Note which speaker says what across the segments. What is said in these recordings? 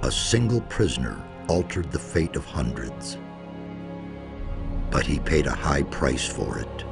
Speaker 1: A single prisoner altered the fate of hundreds, but he paid a high price for it.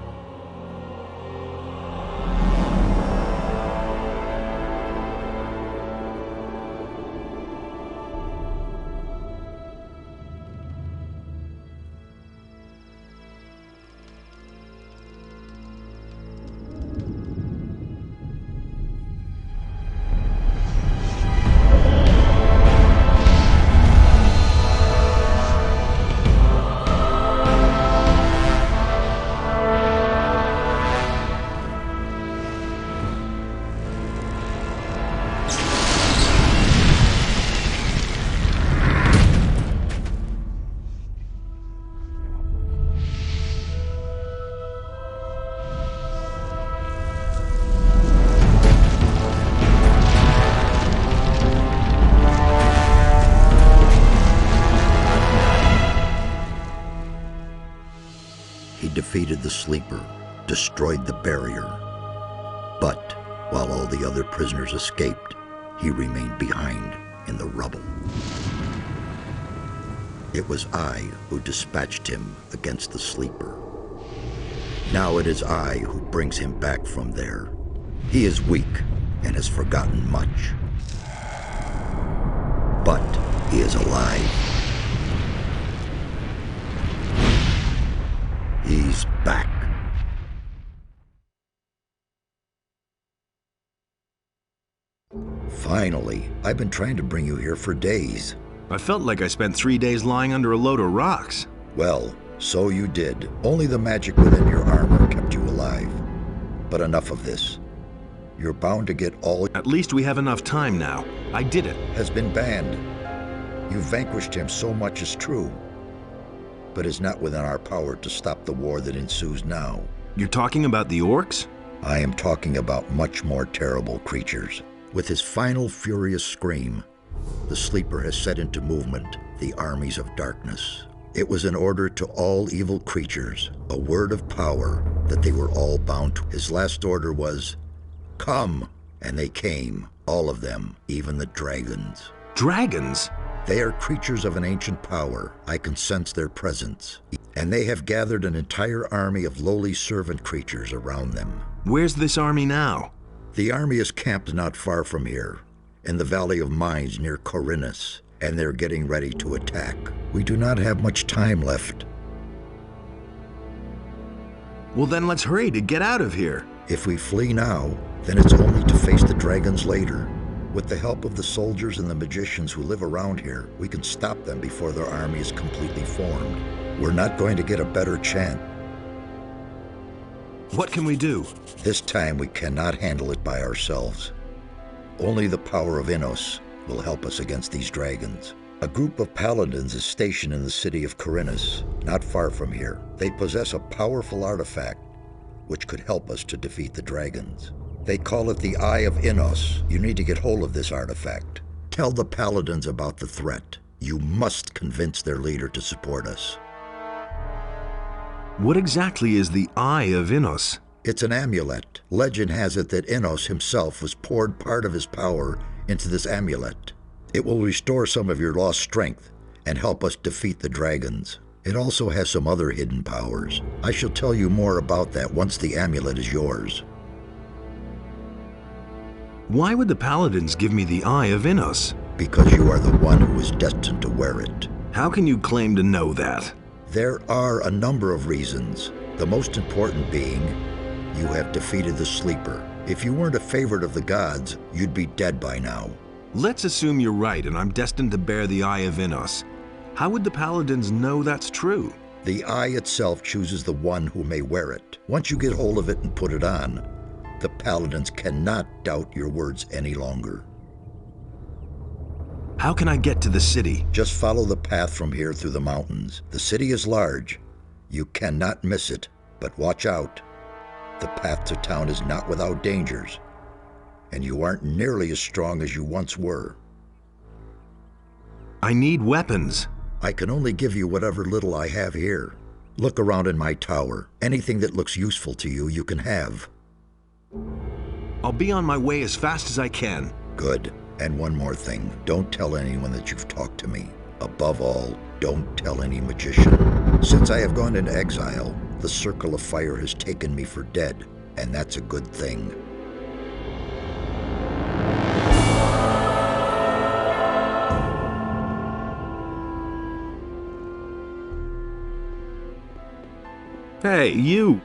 Speaker 1: Defeated the sleeper, destroyed the barrier. But while all the other prisoners escaped, he remained behind in the rubble. It was I who dispatched him against the sleeper. Now it is I who brings him back from there. He is weak and has forgotten much. But he is alive. He's back. Finally, I've been trying to bring you here for days.
Speaker 2: I felt like I spent 3 days lying under a load of rocks.
Speaker 1: Well, so you did. Only the magic within your armor kept you alive. But enough of this. You're bound to get all...
Speaker 2: At least we have enough time now. I did it.
Speaker 1: ...has been banned. You vanquished him, so much is true. But it's not within our power to stop the war that ensues now.
Speaker 2: You're talking about the orcs?
Speaker 1: I am talking about much more terrible creatures. With his final furious scream, the sleeper has set into movement the armies of darkness. It was an order to all evil creatures, a word of power that they were all bound to. His last order was, "Come!" And they came, all of them, even the dragons.
Speaker 2: Dragons?
Speaker 1: They are creatures of an ancient power. I can sense their presence. And they have gathered an entire army of lowly servant creatures around them.
Speaker 2: Where's this army now?
Speaker 1: The army is camped not far from here, in the Valley of Mines near Khorinis, and they're getting ready to attack. We do not have much time left.
Speaker 2: Well, then let's hurry to get out of here.
Speaker 1: If we flee now, then it's only to face the dragons later. With the help of the soldiers and the magicians who live around here, we can stop them before their army is completely formed. We're not going to get a better chance.
Speaker 2: What can we do?
Speaker 1: This time we cannot handle it by ourselves. Only the power of Innos will help us against these dragons. A group of paladins is stationed in the city of Khorinis, not far from here. They possess a powerful artifact which could help us to defeat the dragons. They call it the Eye of Innos. You need to get hold of this artifact. Tell the paladins about the threat. You must convince their leader to support us.
Speaker 2: What exactly is the Eye of Innos?
Speaker 1: It's an amulet. Legend has it that Innos himself was poured part of his power into this amulet. It will restore some of your lost strength and help us defeat the dragons. It also has some other hidden powers. I shall tell you more about that once the amulet is yours.
Speaker 2: Why would the paladins give me the Eye of Innos?
Speaker 1: Because you are the one who is destined to wear it.
Speaker 2: How can you claim to know that?
Speaker 1: There are a number of reasons. The most important being, you have defeated the sleeper. If you weren't a favorite of the gods, you'd be dead by now.
Speaker 2: Let's assume you're right and I'm destined to bear the Eye of Innos. How would the paladins know that's true?
Speaker 1: The eye itself chooses the one who may wear it. Once you get hold of it and put it on, the paladins cannot doubt your words any longer.
Speaker 2: How can I get to the city?
Speaker 1: Just follow the path from here through the mountains. The city is large. You cannot miss it, but watch out. The path to town is not without dangers, and you aren't nearly as strong as you once were.
Speaker 2: I need weapons.
Speaker 1: I can only give you whatever little I have here. Look around in my tower. Anything that looks useful to you, you can have.
Speaker 2: I'll be on my way as fast as I can.
Speaker 1: Good. And one more thing, don't tell anyone that you've talked to me. Above all, don't tell any magician. Since I have gone into exile, the Circle of Fire has taken me for dead, and that's a good thing.
Speaker 2: Hey, you!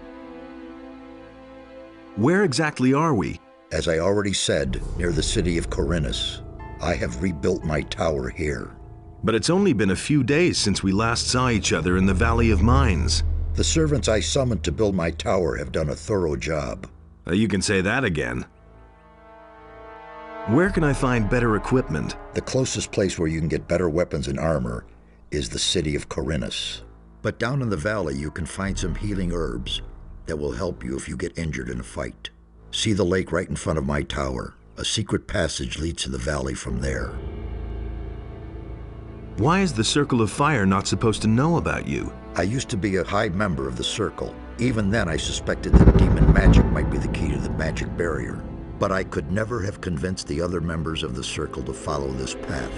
Speaker 2: Where exactly are we?
Speaker 1: As I already said, near the city of Khorinis. I have rebuilt my tower here.
Speaker 2: But it's only been a few days since we last saw each other in the Valley of Mines.
Speaker 1: The servants I summoned to build my tower have done a thorough job.
Speaker 2: You can say that again. Where can I find better equipment?
Speaker 1: The closest place where you can get better weapons and armor is the city of Khorinis. But down in the valley you can find some healing herbs that will help you if you get injured in a fight. See the lake right in front of my tower. A secret passage leads to the valley from there.
Speaker 2: Why is the Circle of Fire not supposed to know about you?
Speaker 1: I used to be a high member of the Circle. Even then I suspected that demon magic might be the key to the magic barrier. But I could never have convinced the other members of the Circle to follow this path.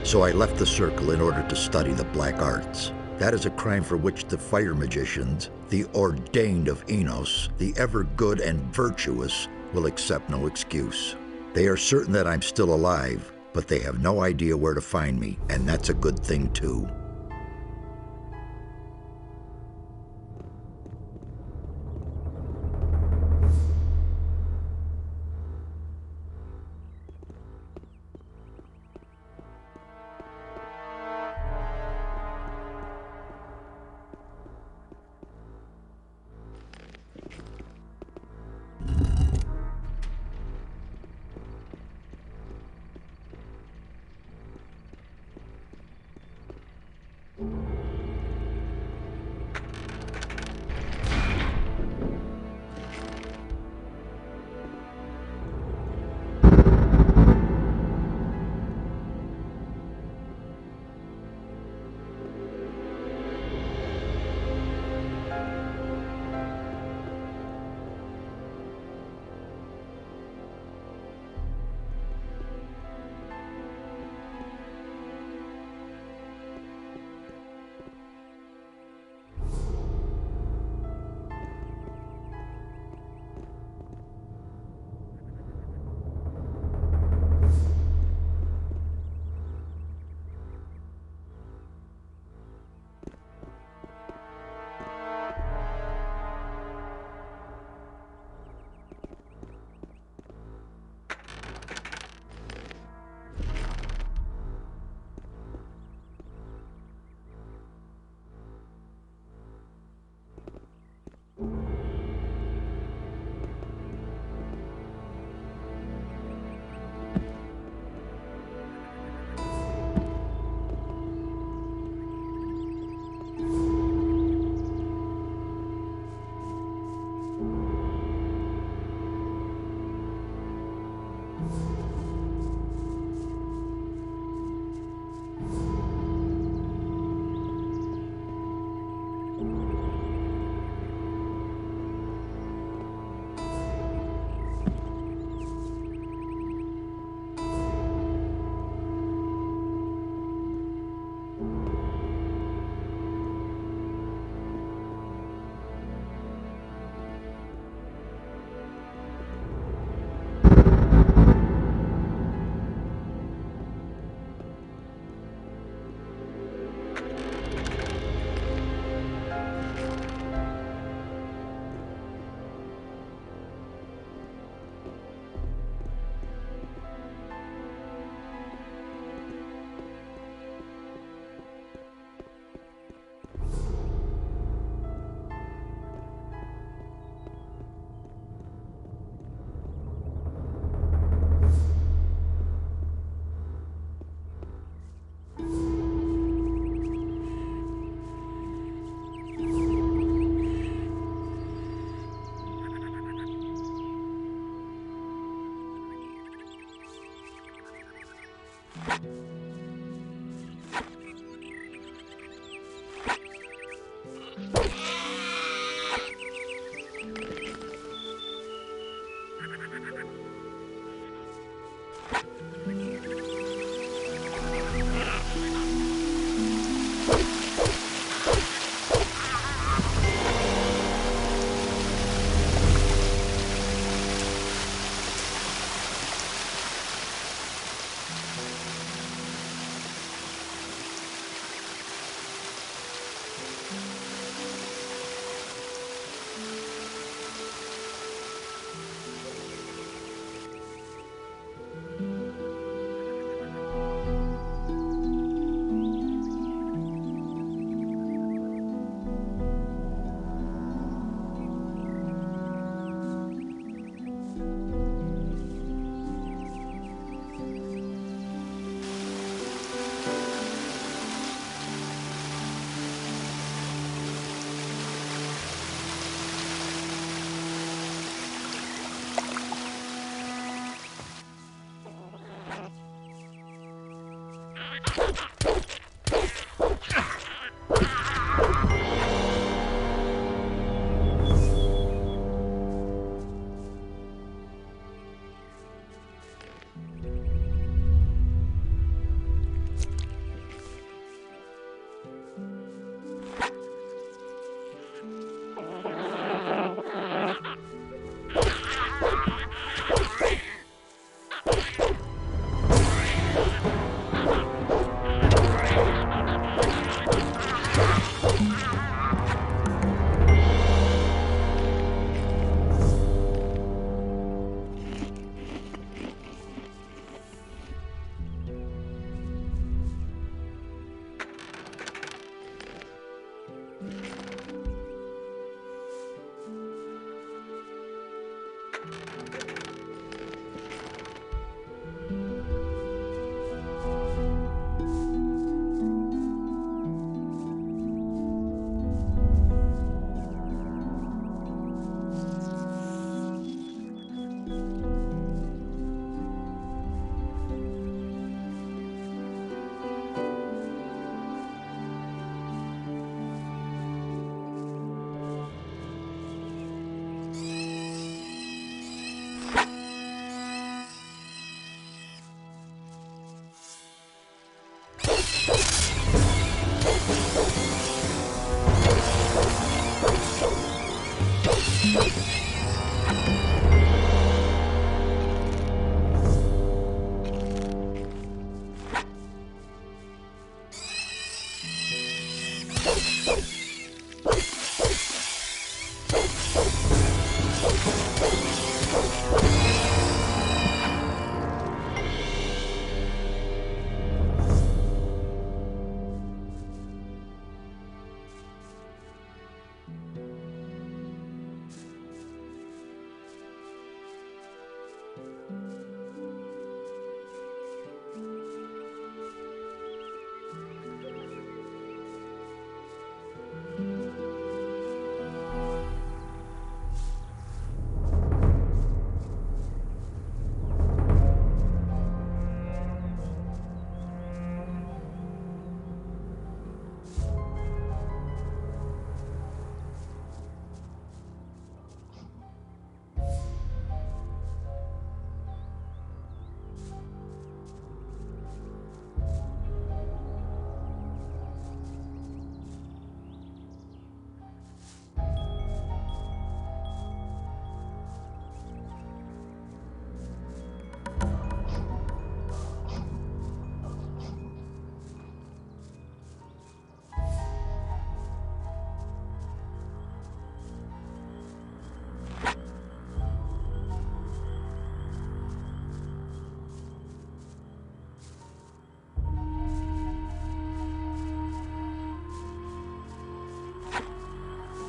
Speaker 1: So I left the Circle in order to study the black arts. That is a crime for which the fire magicians, the ordained of Enos, the ever good and virtuous, will accept no excuse. They are certain that I'm still alive, but they have no idea where to find me, and that's a good thing too.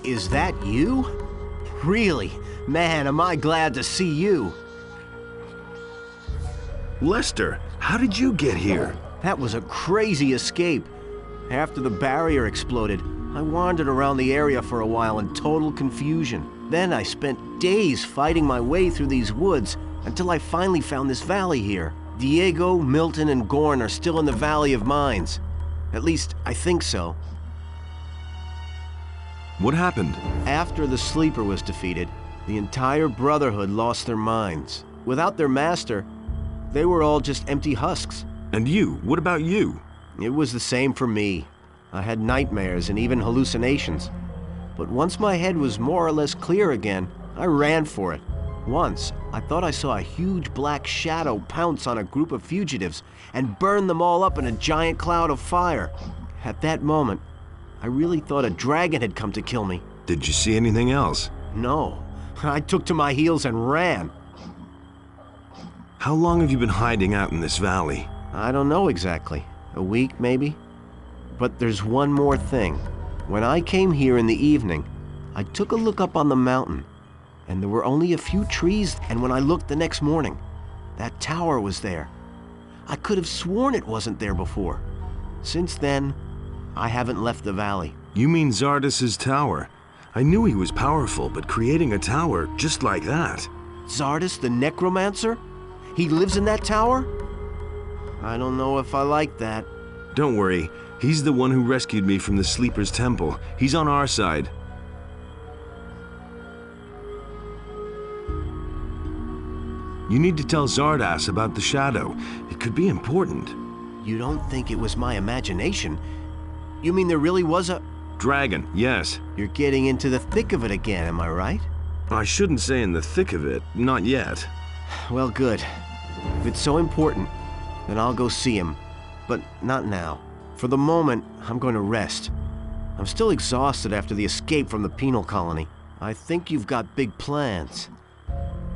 Speaker 3: Is that you? Really? Man, am I glad to see you.
Speaker 2: Lester, how did you get here?
Speaker 3: That was a crazy escape. After the barrier exploded, I wandered around the area for a while in total confusion. Then I spent days fighting my way through these woods until I finally found this valley here. Diego, Milton, and Gorn are still in the Valley of Mines. At least, I think so.
Speaker 2: What happened?
Speaker 3: After the Sleeper was defeated, the entire Brotherhood lost their minds. Without their master, they were all just empty husks.
Speaker 2: And you? What about you?
Speaker 3: It was the same for me. I had nightmares and even hallucinations. But once my head was more or less clear again, I ran for it. Once, I thought I saw a huge black shadow pounce on a group of fugitives and burn them all up in a giant cloud of fire. At that moment, I really thought a dragon had come to kill me.
Speaker 2: Did you see anything else?
Speaker 3: No, I took to my heels and ran.
Speaker 2: How long have you been hiding out in this valley?
Speaker 3: I don't know exactly. A week, maybe? But there's one more thing. When I came here in the evening, I took a look up on the mountain, and there were only a few trees, and when I looked the next morning, that tower was there. I could have sworn it wasn't there before. Since then, I haven't left the valley.
Speaker 2: You mean Zardas's tower? I knew he was powerful, but creating a tower just like that...
Speaker 3: Zardas the Necromancer? He lives in that tower? I don't know if I like that.
Speaker 2: Don't worry, he's the one who rescued me from the Sleeper's temple. He's on our side. You need to tell Zardas about the shadow. It could be important.
Speaker 3: You don't think it was my imagination? You mean there really was a...
Speaker 2: Dragon, yes.
Speaker 3: You're getting into the thick of it again, am I right?
Speaker 2: I shouldn't say in the thick of it, not yet.
Speaker 3: Well, good. If it's so important, then I'll go see him. But not now. For the moment, I'm going to rest. I'm still exhausted after the escape from the penal colony. I think you've got big plans.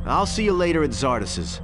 Speaker 3: I'll see you later at Zardas's.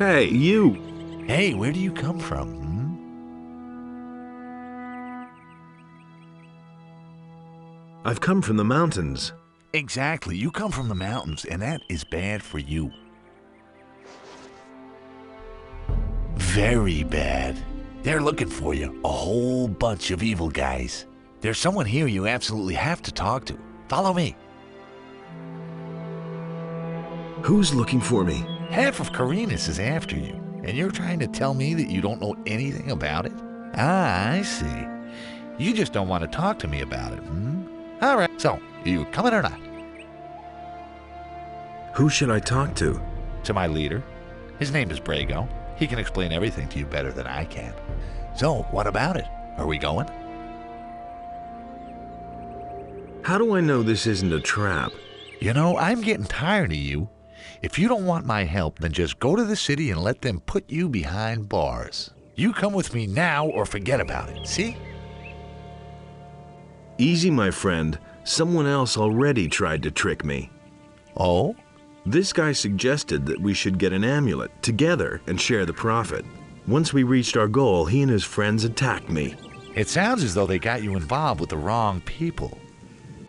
Speaker 2: Hey, you!
Speaker 4: Hey, where do you come from?
Speaker 2: I've come from the mountains.
Speaker 4: Exactly. You come from the mountains, and that is bad for you. Very bad. They're looking for you. A whole bunch of evil guys. There's someone here you absolutely have to talk to. Follow me.
Speaker 2: Who's looking for me?
Speaker 4: Half of Khorinis is after you, and you're trying to tell me that you don't know anything about it? Ah, I see. You just don't want to talk to me about it, All right, so, you coming or not?
Speaker 2: Who should I talk to?
Speaker 4: To my leader. His name is Brago. He can explain everything to you better than I can. So, what about it? Are we going?
Speaker 2: How do I know this isn't a trap?
Speaker 4: You know, I'm getting tired of you. If you don't want my help, then just go to the city and let them put you behind bars. You come with me now or forget about it, see?
Speaker 2: Easy, my friend. Someone else already tried to trick me.
Speaker 4: Oh?
Speaker 2: This guy suggested that we should get an amulet together and share the profit. Once we reached our goal, he and his friends attacked me.
Speaker 4: It sounds as though they got you involved with the wrong people.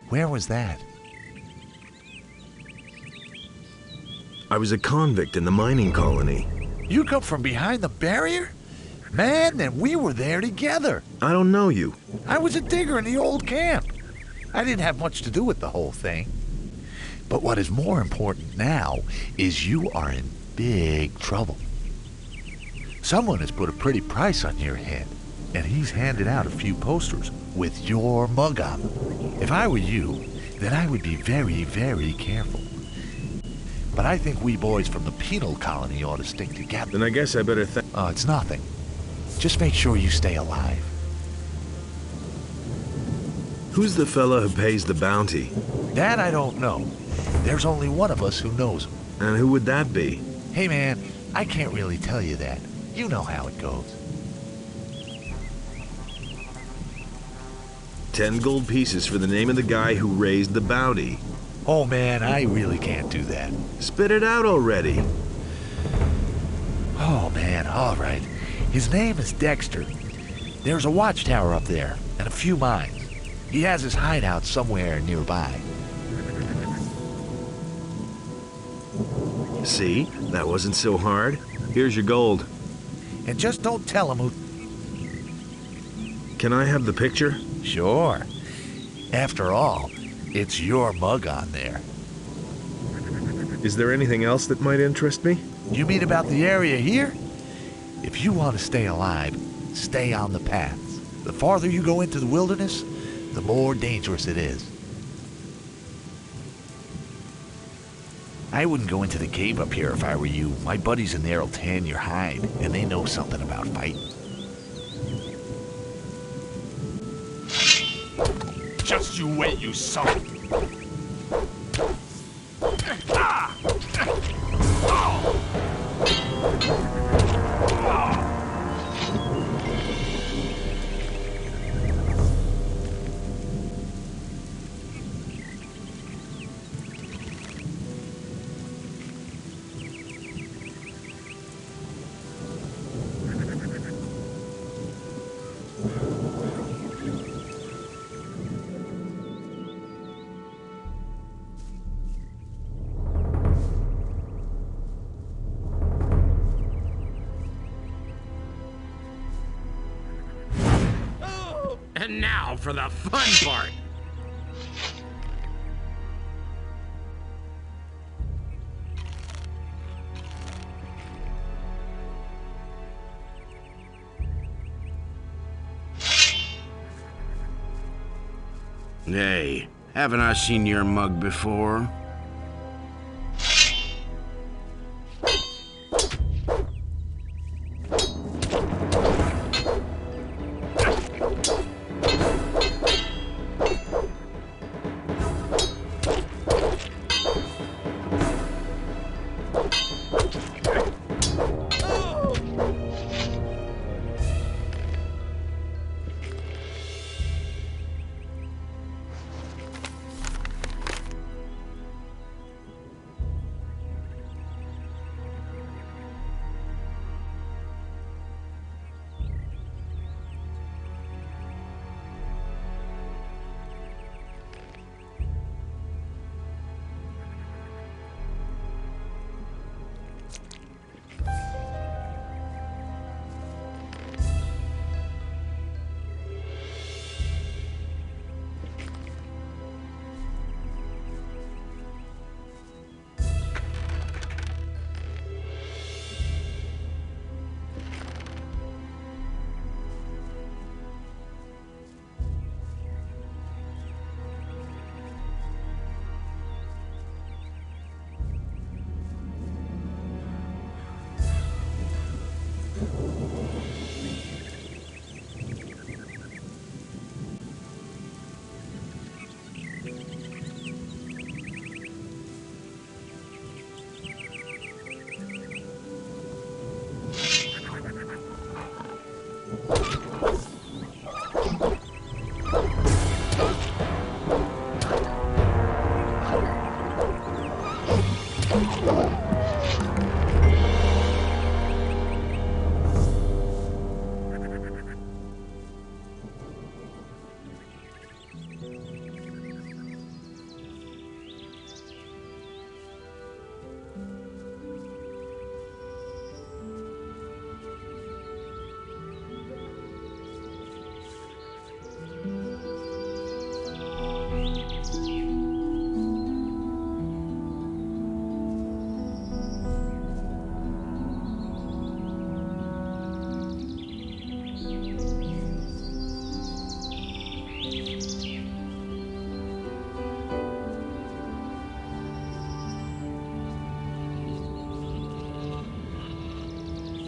Speaker 4: Where was that?
Speaker 2: I was a convict in the mining colony.
Speaker 4: You come from behind the barrier? Man, then we were there together.
Speaker 2: I don't know you.
Speaker 4: I was a digger in the old camp. I didn't have much to do with the whole thing. But what is more important now is you are in big trouble. Someone has put a pretty price on your head, and he's handed out a few posters with your mug on them. If I were you, then I would be very, very careful. But I think we boys from the penal colony ought to stick together.
Speaker 2: Then I guess I better
Speaker 4: It's nothing. Just make sure you stay alive.
Speaker 2: Who's the fella who pays the bounty?
Speaker 4: That I don't know. There's only one of us who knows him.
Speaker 2: And who would that be?
Speaker 4: Hey man, I can't really tell you that. You know how it goes.
Speaker 2: 10 gold pieces for the name of the guy who raised the bounty.
Speaker 4: Oh man, I really can't do that.
Speaker 2: Spit it out already.
Speaker 4: Oh man, all right. His name is Dexter. There's a watchtower up there and a few mines. He has his hideout somewhere nearby.
Speaker 2: See? That wasn't so hard. Here's your gold.
Speaker 4: And just don't tell him who...
Speaker 2: Can I have the picture?
Speaker 4: Sure. After all, it's your mug on there.
Speaker 2: Is there anything else that might interest me?
Speaker 4: You mean about the area here? If you want to stay alive, stay on the paths. The farther you go into the wilderness, the more dangerous it is. I wouldn't go into the cave up here if I were you. My buddies in there will tan your hide, and they know something about fighting.
Speaker 5: Just you wait, you son! And now for the fun part.
Speaker 6: Hey, haven't I seen your mug before?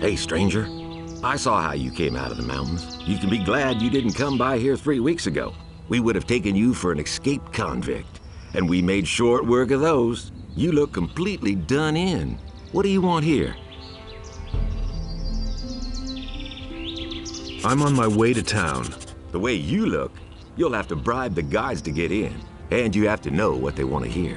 Speaker 7: Hey, stranger. I saw how you came out of the mountains. You can be glad you didn't come by here 3 weeks ago. We would have taken you for an escaped convict, and we made short work of those. You look completely done in. What do you want here?
Speaker 2: I'm on my way to town.
Speaker 7: The way you look, you'll have to bribe the guides to get in, and you have to know what they want to hear.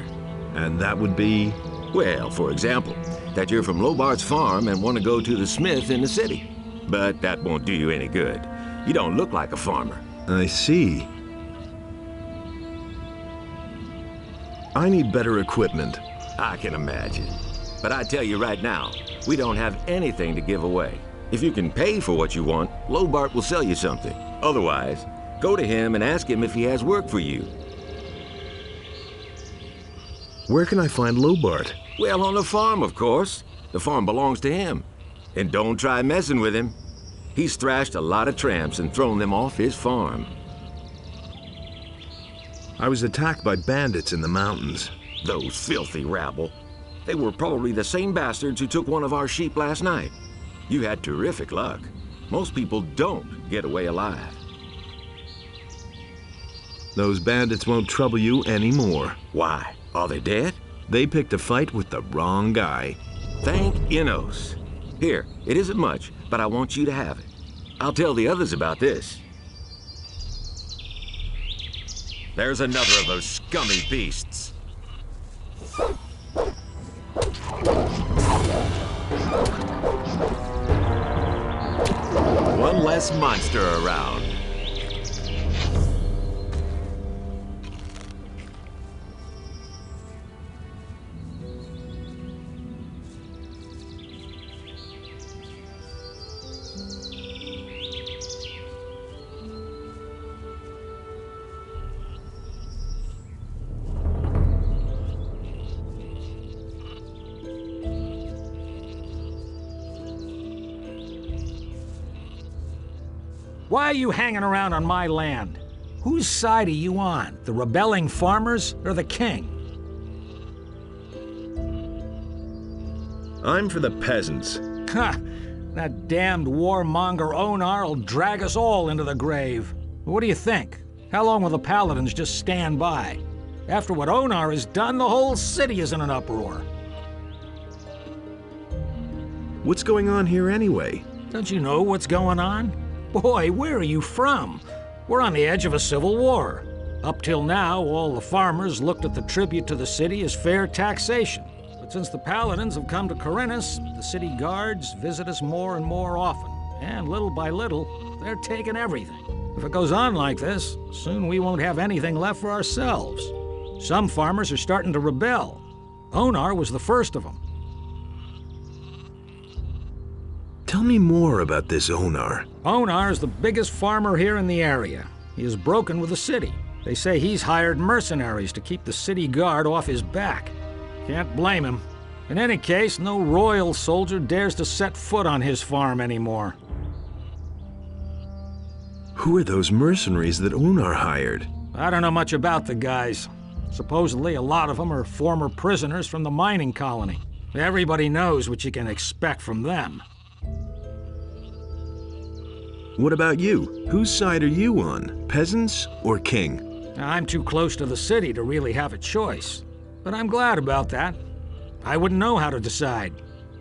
Speaker 2: And that would be?
Speaker 7: Well, for example, that you're from Lobart's farm and want to go to the smith in the city. But that won't do you any good. You don't look like a farmer.
Speaker 2: I see. I need better equipment.
Speaker 7: I can imagine. But I tell you right now, we don't have anything to give away. If you can pay for what you want, Lobart will sell you something. Otherwise, go to him and ask him if he has work for you.
Speaker 2: Where can I find Lobart?
Speaker 7: Well, on the farm, of course. The farm belongs to him. And don't try messing with him. He's thrashed a lot of tramps and thrown them off his farm.
Speaker 2: I was attacked by bandits in the mountains.
Speaker 7: Those filthy rabble. They were probably the same bastards who took one of our sheep last night. You had terrific luck. Most people don't get away alive.
Speaker 2: Those bandits won't trouble you anymore.
Speaker 7: Why? Are they dead?
Speaker 2: They picked a fight with the wrong guy.
Speaker 7: Thank Innos. Here, it isn't much, but I want you to have it. I'll tell the others about this. There's another of those scummy beasts. One less monster around.
Speaker 5: Why are you hanging around on my land? Whose side are you on? The rebelling farmers or the king?
Speaker 2: I'm for the peasants.
Speaker 5: Ha! That damned warmonger Onar'll drag us all into the grave. What do you think? How long will the paladins just stand by? After what Onar has done, the whole city is in an uproar.
Speaker 2: What's going on here anyway?
Speaker 5: Don't you know what's going on? Boy, where are you from? We're on the edge of a civil war. Up till now, all the farmers looked at the tribute to the city as fair taxation. But since the paladins have come to Khorinis, the city guards visit us more and more often. And little by little, they're taking everything. If it goes on like this, soon we won't have anything left for ourselves. Some farmers are starting to rebel. Onar was the first of them.
Speaker 2: Tell me more about this Onar.
Speaker 5: Onar is the biggest farmer here in the area. He is broken with the city. They say he's hired mercenaries to keep the city guard off his back. Can't blame him. In any case, no royal soldier dares to set foot on his farm anymore.
Speaker 2: Who are those mercenaries that Onar hired?
Speaker 5: I don't know much about the guys. Supposedly, a lot of them are former prisoners from the mining colony. Everybody knows what you can expect from them.
Speaker 2: What about you? Whose side are you on? Peasants or king?
Speaker 5: I'm too close to the city to really have a choice. But I'm glad about that. I wouldn't know how to decide.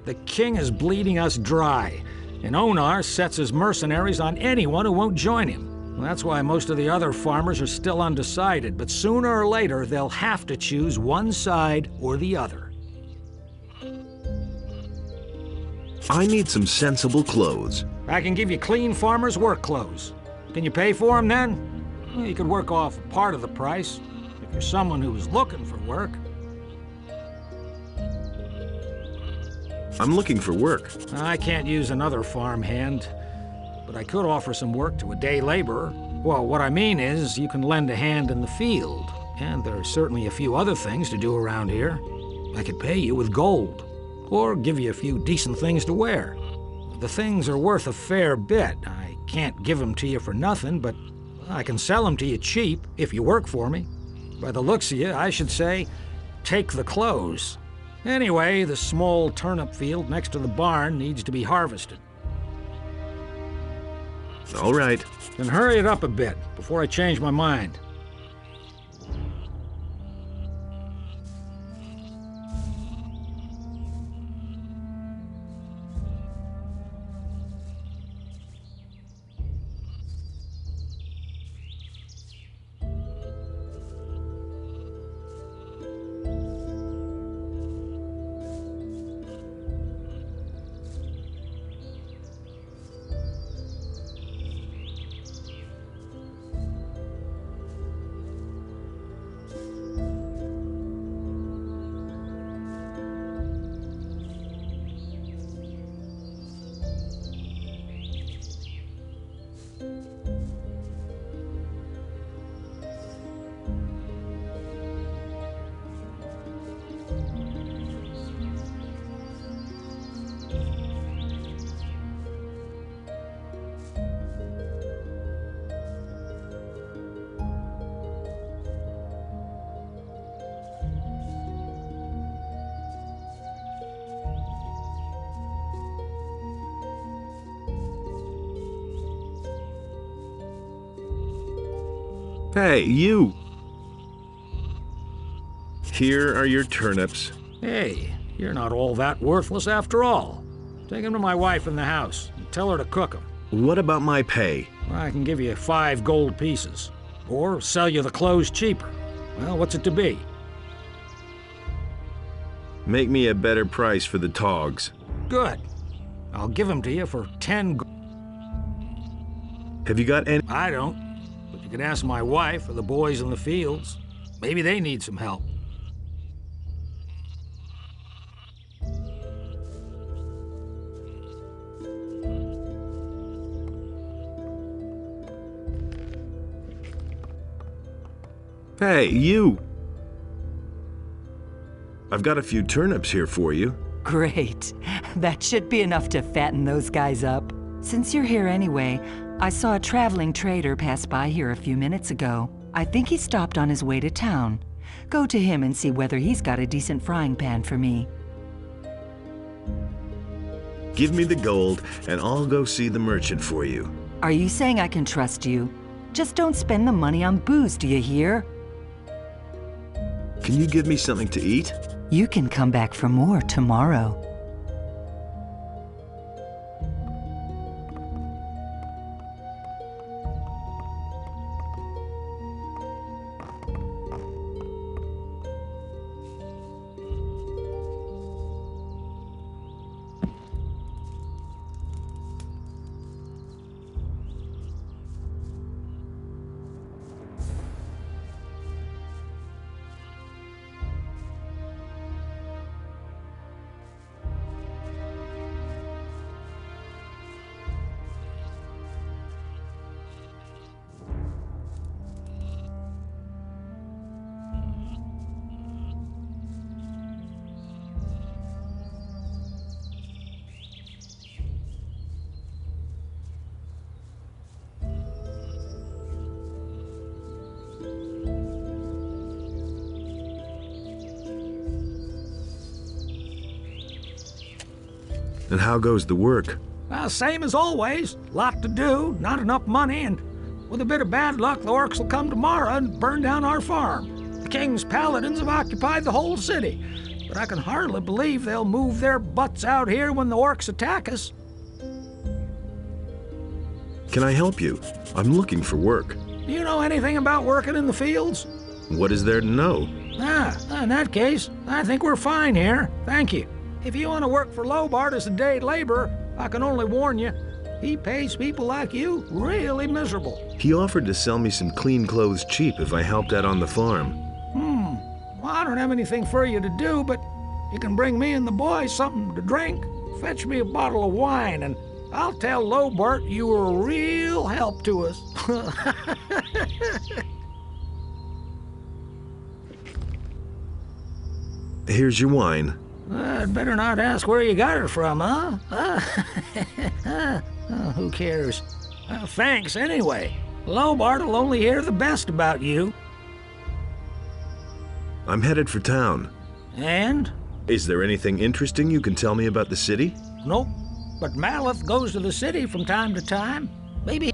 Speaker 5: The king is bleeding us dry, and Onar sets his mercenaries on anyone who won't join him. That's why most of the other farmers are still undecided, but sooner or later they'll have to choose one side or the other.
Speaker 2: I need some sensible clothes.
Speaker 5: I can give you clean farmer's work clothes. Can you pay for them then? Well, you could work off part of the price if you're someone who is looking for work.
Speaker 2: I'm looking for work.
Speaker 5: I can't use another farmhand, but I could offer some work to a day laborer. Well, what I mean is you can lend a hand in the field, and there are certainly a few other things to do around here. I could pay you with gold, or give you a few decent things to wear. The things are worth a fair bit. I can't give them to you for nothing, but I can sell them to you cheap if you work for me. By the looks of you, I should say, take the clothes. Anyway, the small turnip field next to the barn needs to be harvested.
Speaker 2: All right.
Speaker 5: Then hurry it up a bit before I change my mind.
Speaker 2: Hey, you! Here are your turnips.
Speaker 5: Hey, you're not all that worthless after all. Take them to my wife in the house and tell her to cook them.
Speaker 2: What about my pay?
Speaker 5: I can give you 5 gold pieces, or sell you the clothes cheaper. Well, what's it to be?
Speaker 2: Make me a better price for the togs.
Speaker 5: Good. I'll give them to you for 10
Speaker 2: Have you got any?
Speaker 5: I don't. But you can ask my wife or the boys in the fields. Maybe they need some help.
Speaker 2: Hey, you! I've got a few turnips here for you.
Speaker 8: Great. That should be enough to fatten those guys up. Since you're here anyway, I saw a traveling trader pass by here a few minutes ago. I think he stopped on his way to town. Go to him and see whether he's got a decent frying pan for me.
Speaker 2: Give me the gold, and I'll go see the merchant for you.
Speaker 8: Are you saying I can trust you? Just don't spend the money on booze, do you hear?
Speaker 2: Can you give me something to eat?
Speaker 8: You can come back for more tomorrow.
Speaker 2: And how goes the work?
Speaker 5: Same as always. Lot to do, not enough money, and with a bit of bad luck, the orcs will come tomorrow and burn down our farm. The king's paladins have occupied the whole city, but I can hardly believe they'll move their butts out here when the orcs attack us.
Speaker 2: Can I help you? I'm looking for work.
Speaker 5: Do you know anything about working in the fields?
Speaker 2: What is there to know?
Speaker 5: In that case, I think we're fine here. Thank you. If you want to work for Lobart as a day laborer, I can only warn you, he pays people like you really miserable.
Speaker 2: He offered to sell me some clean clothes cheap if I helped out on the farm.
Speaker 5: Well, I don't have anything for you to do, but you can bring me and the boys something to drink. Fetch me a bottle of wine, and I'll tell Lobart you were a real help to us.
Speaker 2: Here's your wine.
Speaker 5: I'd better not ask where you got it from, huh? Who cares? Thanks anyway. Lobart will only hear the best about you.
Speaker 2: I'm headed for town.
Speaker 5: And?
Speaker 2: Is there anything interesting you can tell me about the city?
Speaker 5: Nope. But Maleth goes to the city from time to time. Maybe.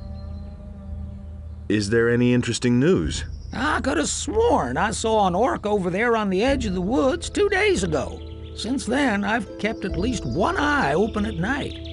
Speaker 2: Is there any interesting news?
Speaker 5: I could have sworn I saw an orc over there on the edge of the woods 2 days ago. Since then, I've kept at least one eye open at night.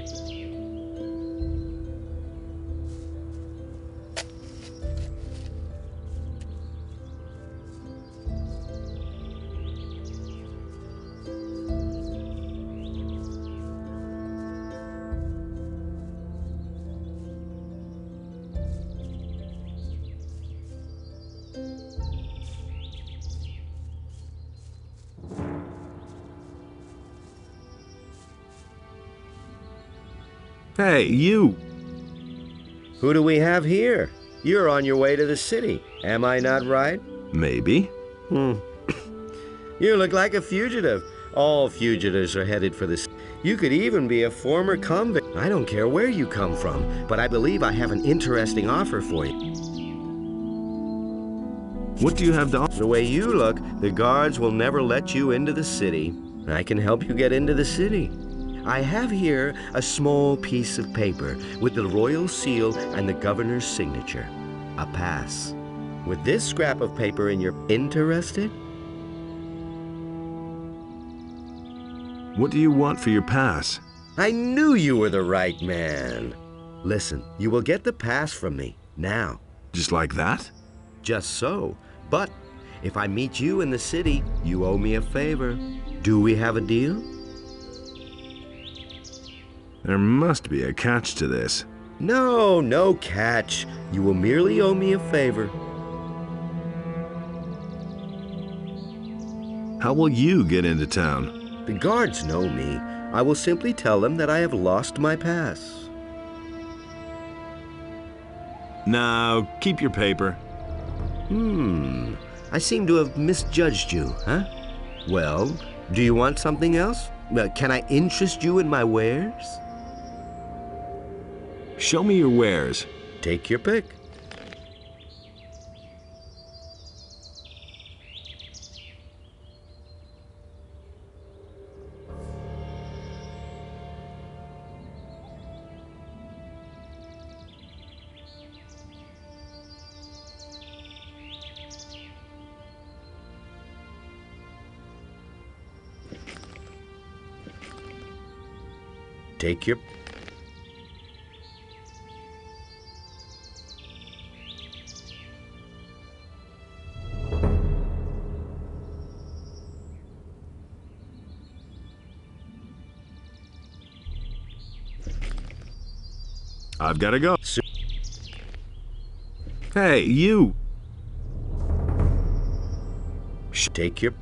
Speaker 2: Hey, you!
Speaker 3: Who do we have here? You're on your way to the city. Am I not right?
Speaker 2: Maybe.
Speaker 3: You look like a fugitive. All fugitives are headed for this. You could even be a former convict. I don't care where you come from, but I believe I have an interesting offer for you.
Speaker 2: What do you have to offer?
Speaker 3: The way you look, the guards will never let you into the city. I can help you get into the city. I have here a small piece of paper with the royal seal and the governor's signature. A pass. With this scrap of paper and you're interested?
Speaker 2: What do you want for your pass?
Speaker 3: I knew you were the right man. Listen, you will get the pass from me, now.
Speaker 2: Just like that?
Speaker 3: Just so. But if I meet you in the city, you owe me a favor. Do we have a deal?
Speaker 2: There must be a catch to this.
Speaker 3: No, no catch. You will merely owe me a favor.
Speaker 2: How will you get into town?
Speaker 3: The guards know me. I will simply tell them that I have lost my pass.
Speaker 2: Now, keep your paper.
Speaker 3: I seem to have misjudged you, huh? Well, do you want something else? Can I interest you in my wares?
Speaker 2: Show me your wares.
Speaker 3: Take your pick. Take your...
Speaker 2: I've got to go. Hey, you!
Speaker 3: Take your...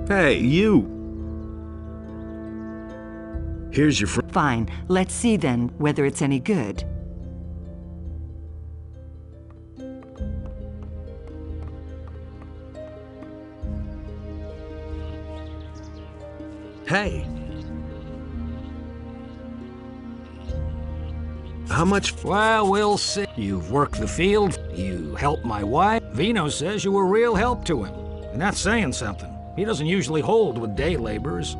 Speaker 2: Hey, you! Here's your friend.
Speaker 8: Fine. Let's see then whether it's any good.
Speaker 2: Hey. How much?
Speaker 5: Well, we'll see. You've worked the field, you helped my wife. Vino says you were real help to him, and that's saying something. He doesn't usually hold with day laborers.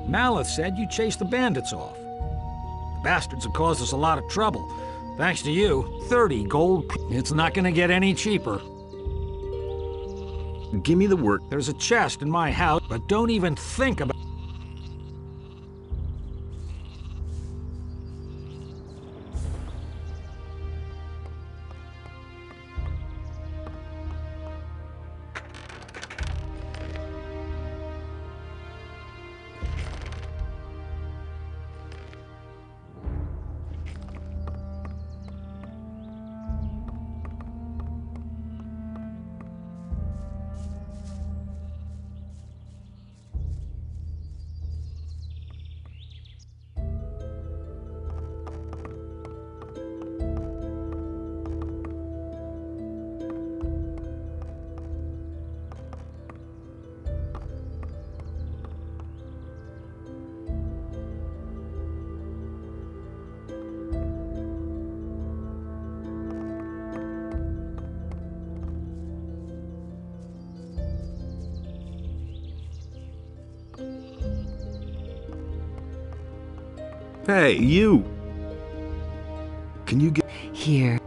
Speaker 5: Maleth said you chased the bandits off. The bastards have caused us a lot of trouble. Thanks to you, 30 gold. It's not gonna get any cheaper.
Speaker 2: Give me the work.
Speaker 5: There's a chest in my house, but don't even think about.
Speaker 2: Hey, you! Can you get...
Speaker 8: Here.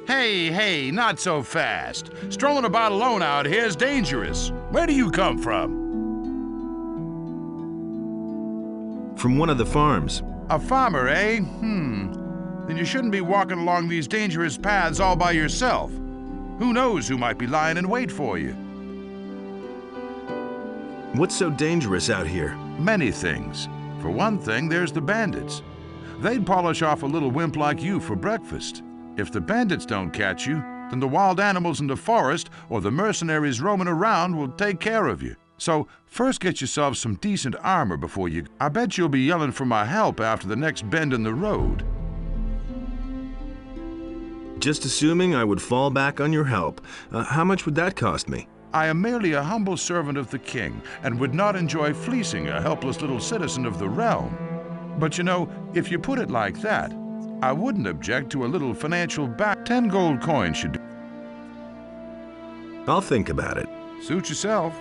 Speaker 9: Hey, not so fast. Strolling about alone out here is dangerous. Where do you come from?
Speaker 2: From one of the farms.
Speaker 9: A farmer, eh? Then you shouldn't be walking along these dangerous paths all by yourself. Who knows who might be lying in wait for you?
Speaker 2: What's so dangerous out here?
Speaker 9: Many things. For one thing, there's the bandits. They'd polish off a little wimp like you for breakfast. If the bandits don't catch you, then the wild animals in the forest or the mercenaries roaming around will take care of you. So first get yourself some decent armor before you... I bet you'll be yelling for my help after the next bend in the road.
Speaker 2: Just assuming I would fall back on your help. How much would that cost me?
Speaker 9: I am merely a humble servant of the king and would not enjoy fleecing a helpless little citizen of the realm. But you know, if you put it like that, I wouldn't object to a little financial back. 10 gold coins should do.
Speaker 2: I'll think about it.
Speaker 9: Suit yourself.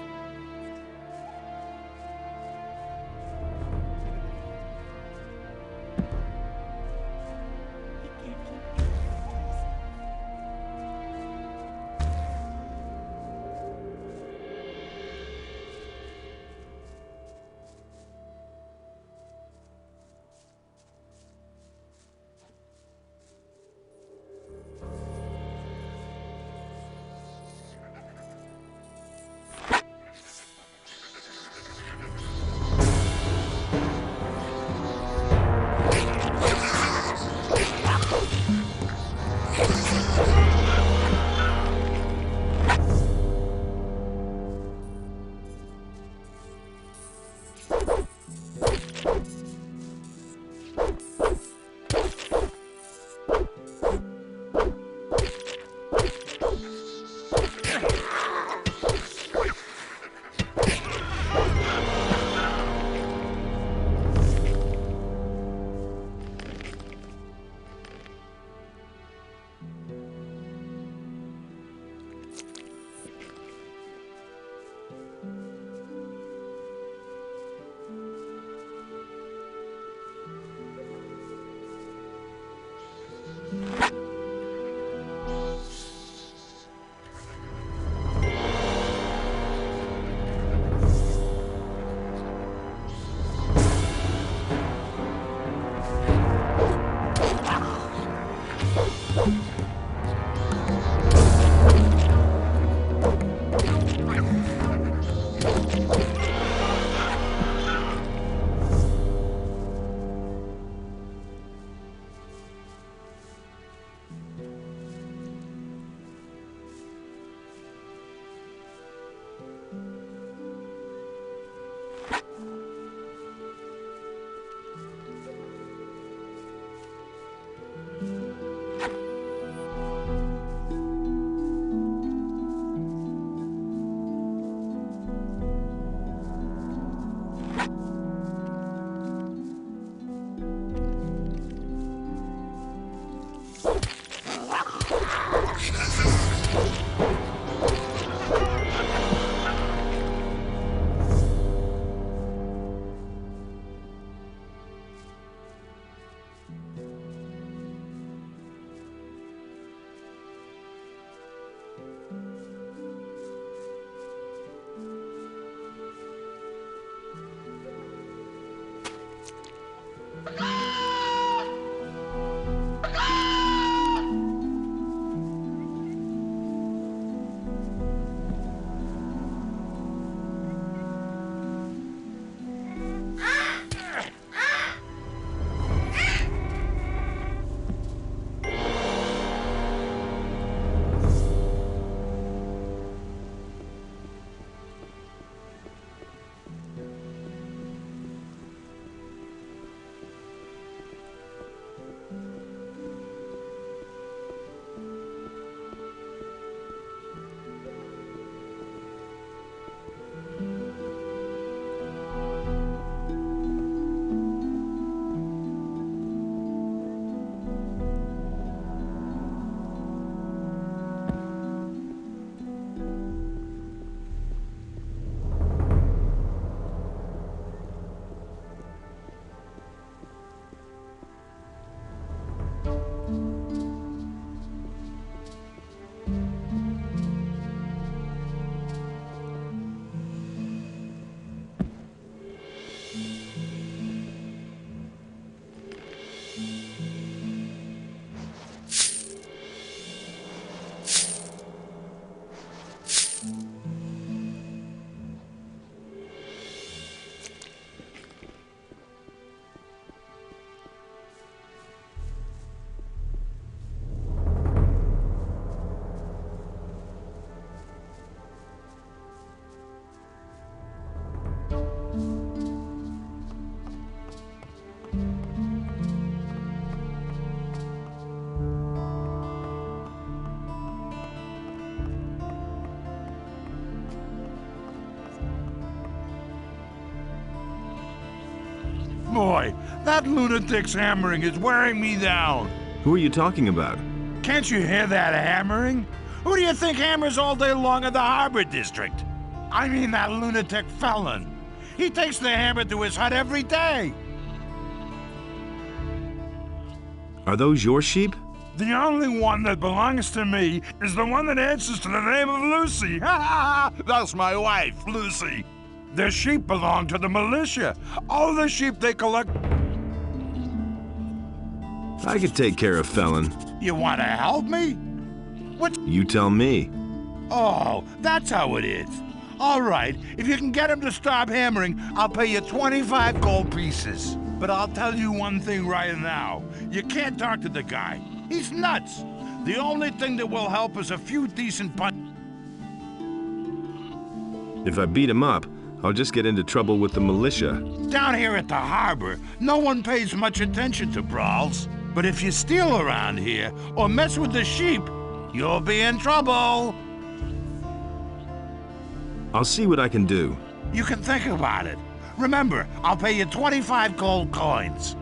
Speaker 9: boy, that lunatic's hammering is wearing me down.
Speaker 2: Who are you talking about?
Speaker 9: Can't you hear that hammering? Who do you think hammers all day long in the Harbor District? I mean that lunatic felon. He takes the hammer to his hut every day.
Speaker 2: Are those your sheep?
Speaker 9: The only one that belongs to me is the one that answers to the name of Lucy. Ha ha ha! That's my wife, Lucy. The sheep belong to the militia. All the sheep they collect.
Speaker 2: I could take care of Felon.
Speaker 9: You want to help me?
Speaker 2: You tell me.
Speaker 9: Oh, that's how it is. All right, if you can get him to stop hammering, I'll pay you 25 gold pieces. But I'll tell you one thing right now. You can't talk to the guy. He's nuts. The only thing that will help is a few decent punches.
Speaker 2: If I beat him up, I'll just get into trouble with the militia.
Speaker 9: Down here at the harbor, no one pays much attention to brawls. But if you steal around here or mess with the sheep, you'll be in trouble.
Speaker 2: I'll see what I can do.
Speaker 9: You can think about it. Remember, I'll pay you 25 gold coins.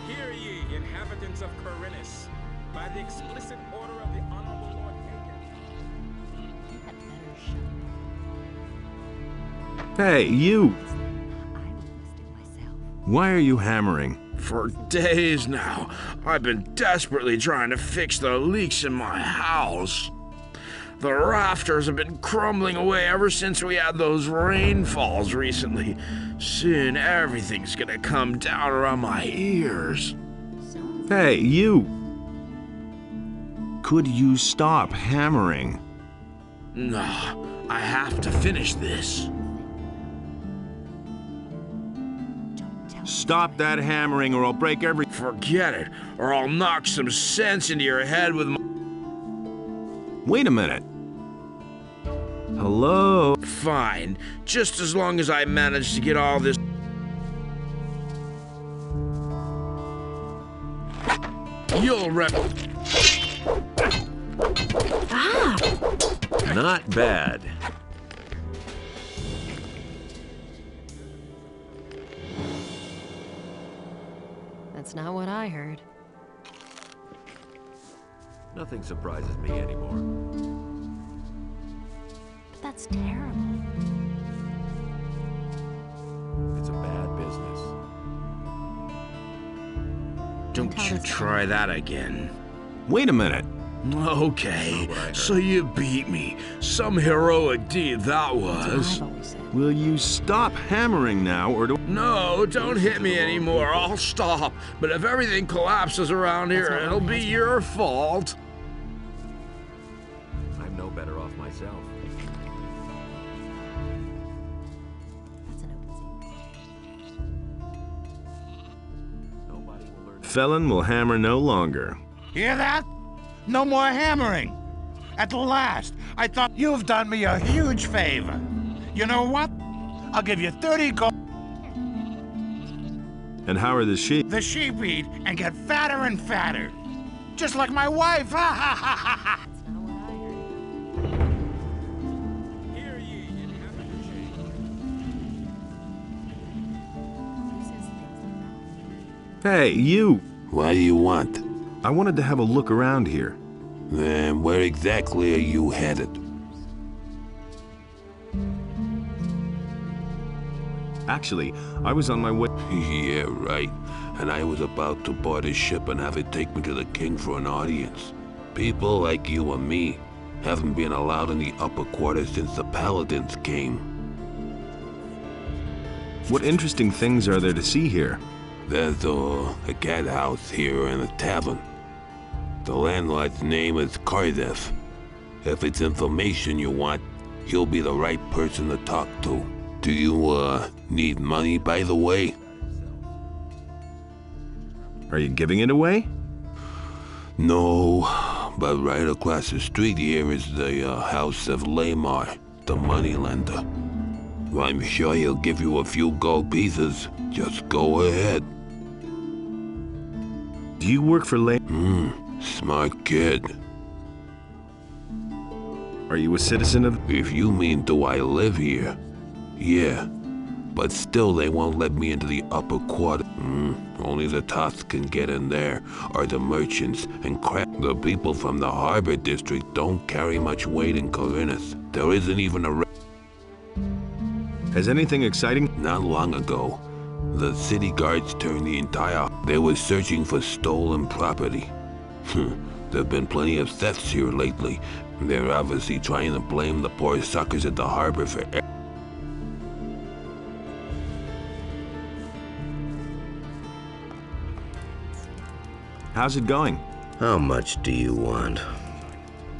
Speaker 10: Hear ye, inhabitants of Khorinis, by the explicit order of the Honorable Lord Hagen.
Speaker 2: Hey, you! Why are you hammering?
Speaker 6: For days now, I've been desperately trying to fix the leaks in my house. The rafters have been crumbling away ever since we had those rainfalls recently. Soon everything's gonna come down around my ears.
Speaker 2: Hey, you! Could you stop hammering?
Speaker 6: No, I have to finish this.
Speaker 2: Stop that hammering or I'll break every...
Speaker 6: Forget it, or I'll knock some sense into your head with my...
Speaker 2: Wait a minute. Hello?
Speaker 6: Fine, just as long as I manage to get all this... You'll
Speaker 2: Not bad.
Speaker 11: That's not what I heard.
Speaker 7: Nothing surprises me anymore.
Speaker 11: But that's terrible.
Speaker 7: It's a bad business.
Speaker 6: Don't you try that again.
Speaker 2: Wait a minute.
Speaker 6: Okay, so you beat me. Some heroic deed that was.
Speaker 2: Will you stop hammering now, or do...
Speaker 6: No, don't hit me anymore. I'll stop. But if everything collapses around here, it'll be your fault.
Speaker 7: I'm no better off myself. Nobody will learn.
Speaker 2: Felon will hammer no longer.
Speaker 9: Hear that? No more hammering. At last, I thought you've done me a huge favor. You know what? I'll give you 30 gold.
Speaker 2: And how are the sheep?
Speaker 9: The sheep eat and get fatter and fatter. Just like my wife. Ha ha ha ha ha.
Speaker 10: Hear ye, inhabitants.
Speaker 2: Hey, you!
Speaker 12: What do you want?
Speaker 2: I wanted to have a look around here.
Speaker 12: Then where exactly are you headed?
Speaker 2: Actually, I was on my way...
Speaker 12: Yeah, right. And I was about to board a ship and have it take me to the king for an audience. People like you and me haven't been allowed in the upper quarters since the paladins came.
Speaker 2: What interesting things are there to see here?
Speaker 12: There's a cat house here and a tavern. The landlord's name is Khorinis. If it's information you want, he'll be the right person to talk to. Do you, need money, by the way?
Speaker 2: Are you giving it away?
Speaker 12: No, but right across the street here is the house of Lamar, the Moneylender. I'm sure he'll give you a few gold pieces. Just go ahead.
Speaker 2: Do you work for Lamar?
Speaker 12: Smart kid.
Speaker 2: Are you a citizen of...
Speaker 12: If you mean do I live here, yeah. But still they won't let me into the upper quarter. Only the Toths can get in there, or the merchants and the people from the harbor district don't carry much weight in Khorinis. There isn't even a...
Speaker 2: Has anything exciting...
Speaker 12: Not long ago, the city guards turned the entire... They were searching for stolen property. There've been plenty of thefts here lately. They're obviously trying to blame the poor suckers at the harbor for...
Speaker 2: How's it going?
Speaker 13: How much do you want?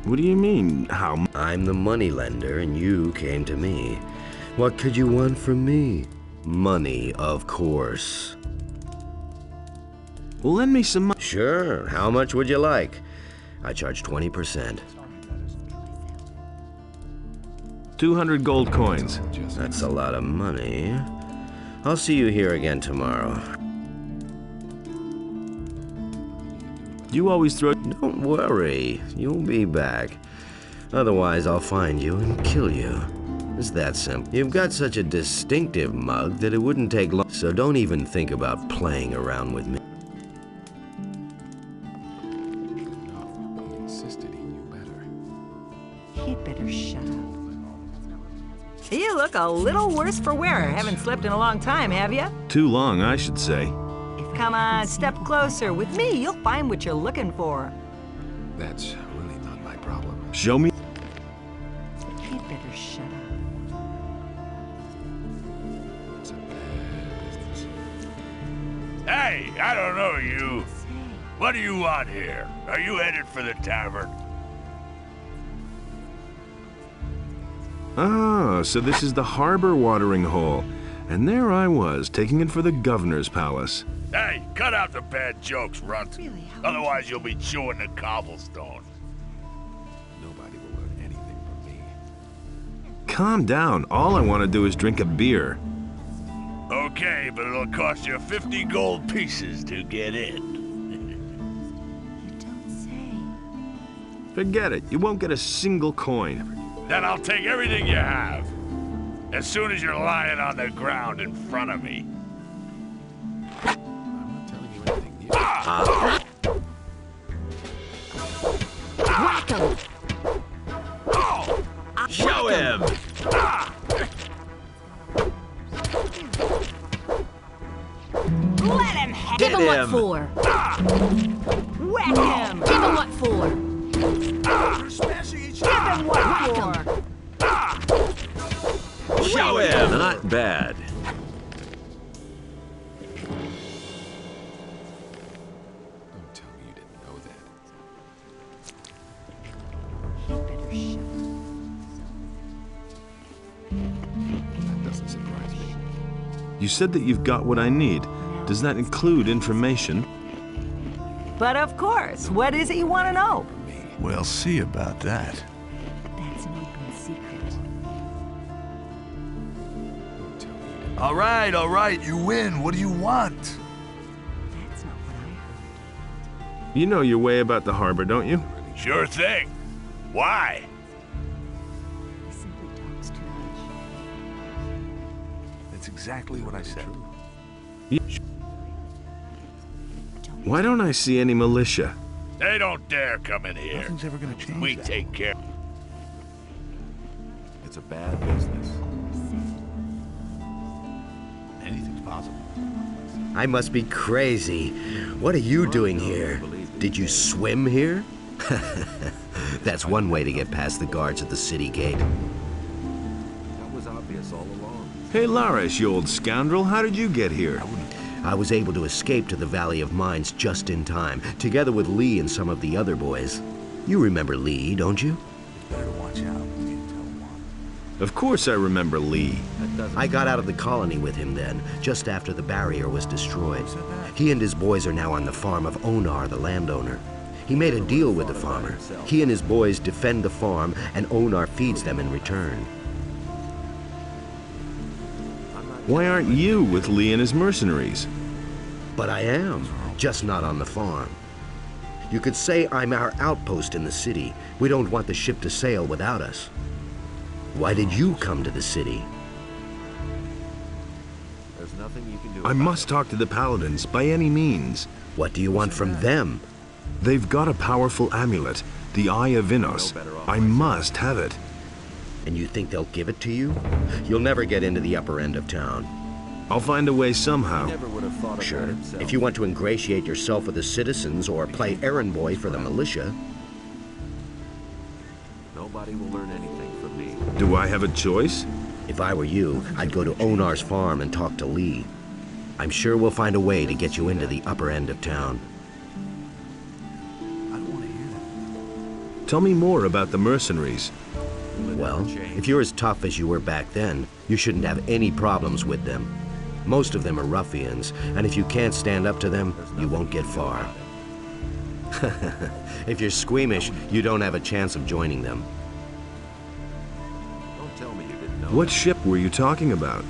Speaker 2: What do you mean, how...
Speaker 13: I'm the moneylender and you came to me. What could you want from me? Money, of course.
Speaker 2: Well, lend me some money.
Speaker 13: Sure. How much would you like? I charge 20%.
Speaker 2: 200 gold coins.
Speaker 13: That's a lot of money. I'll see you here again tomorrow.
Speaker 2: You always throw...
Speaker 13: Don't worry. You'll be back. Otherwise, I'll find you and kill you. It's that simple. You've got such a distinctive mug that it wouldn't take long. So don't even think about playing around with me.
Speaker 8: He'd better shut up. You look a little worse for wear. Haven't slept in a long time, have you?
Speaker 2: Too long, I should say.
Speaker 8: Come on, step closer. With me, you'll find what you're looking for.
Speaker 14: That's really not my problem.
Speaker 2: Show me.
Speaker 8: He'd better shut up.
Speaker 14: It's a bad business.
Speaker 15: Hey, I don't know you. What do you want here? Are you headed for the tavern?
Speaker 2: Ah, so this is the harbor watering hole. And there I was, taking it for the governor's palace.
Speaker 15: Hey, cut out the bad jokes, Runt.
Speaker 8: Really,
Speaker 15: Otherwise you'll be chewing the cobblestone.
Speaker 14: Nobody will learn anything from me.
Speaker 2: Calm down. All I want to do is drink a beer.
Speaker 15: Okay, but it'll cost you 50 gold pieces to get in.
Speaker 8: You don't say.
Speaker 2: Forget it. You won't get a single coin.
Speaker 15: Then I'll take everything you have. As soon as you're lying on the ground in front of me.
Speaker 14: I'm not telling you anything new.
Speaker 11: Whack him!
Speaker 7: Show him!
Speaker 8: Let him have
Speaker 11: Give him what
Speaker 7: him.
Speaker 11: for?
Speaker 8: Whack him!
Speaker 11: Give him what for?
Speaker 8: Give him what
Speaker 11: Whack
Speaker 8: for!
Speaker 7: Show him! Not bad.
Speaker 14: Don't tell me you didn't know that.
Speaker 8: He'd better shut
Speaker 14: That doesn't surprise me.
Speaker 2: You said that you've got what I need. Does that include information?
Speaker 8: up. But of course, what is it you want to know?
Speaker 4: We'll see about that.
Speaker 8: That's an open secret.
Speaker 14: Don't tell me you didn't.
Speaker 4: All right, you win. What do you want?
Speaker 8: That's not what I heard.
Speaker 2: You know your way about the harbor, don't you?
Speaker 15: Sure thing. Why?
Speaker 8: He simply talks too much.
Speaker 4: That's exactly what I said.
Speaker 2: Why don't I see any militia?
Speaker 15: They don't dare come in here.
Speaker 4: Nothing's ever gonna change
Speaker 15: We
Speaker 4: that.
Speaker 15: take care.
Speaker 14: It's a bad business.
Speaker 4: Anything's possible.
Speaker 13: I must be crazy. What are you doing here? Did you swim here? That's one way to get past the guards at the city gate.
Speaker 7: That was obvious all along.
Speaker 2: Hey, Laris, you old scoundrel, how did you get here?
Speaker 13: I was able to escape to the Valley of Mines just in time, together with Lee and some of the other boys. You remember Lee, don't you?
Speaker 4: Better watch out. You tell one.
Speaker 2: Of course I remember Lee.
Speaker 13: I got out of the colony with him then, just after the barrier was destroyed. He and his boys are now on the farm of Onar, the landowner. He made a deal with the farmer. He and his boys defend the farm, and Onar feeds them in return.
Speaker 2: Why aren't you with Lee and his mercenaries?
Speaker 13: But I am, just not on the farm. You could say I'm our outpost in the city. We don't want the ship to sail without us. Why did you come to the city?
Speaker 14: There's nothing you can do.
Speaker 2: I must talk to the Paladins by any means.
Speaker 13: What do you want from them?
Speaker 2: They've got a powerful amulet, the Eye of Innos. I must have it.
Speaker 13: And you think they'll give it to you? You'll never get into the upper end of town.
Speaker 2: I'll find a way somehow.
Speaker 14: He never would have thought of
Speaker 13: Sure.
Speaker 14: that himself.
Speaker 13: If you want to ingratiate yourself with the citizens or play errand boy for the militia.
Speaker 14: Nobody will learn anything from me.
Speaker 2: Do I have a choice?
Speaker 13: If I were you, I'd go to Onar's farm and talk to Lee. I'm sure we'll find a way to get you into the upper end of town.
Speaker 14: I don't want to hear that.
Speaker 2: Tell me more about the mercenaries.
Speaker 13: Well, if you're as tough as you were back then, you shouldn't have any problems with them. Most of them are ruffians, and if you can't stand up to them, you won't get far. If you're squeamish, you don't have a chance of joining them.
Speaker 14: Don't tell me you didn't know.
Speaker 2: What ship were you talking about?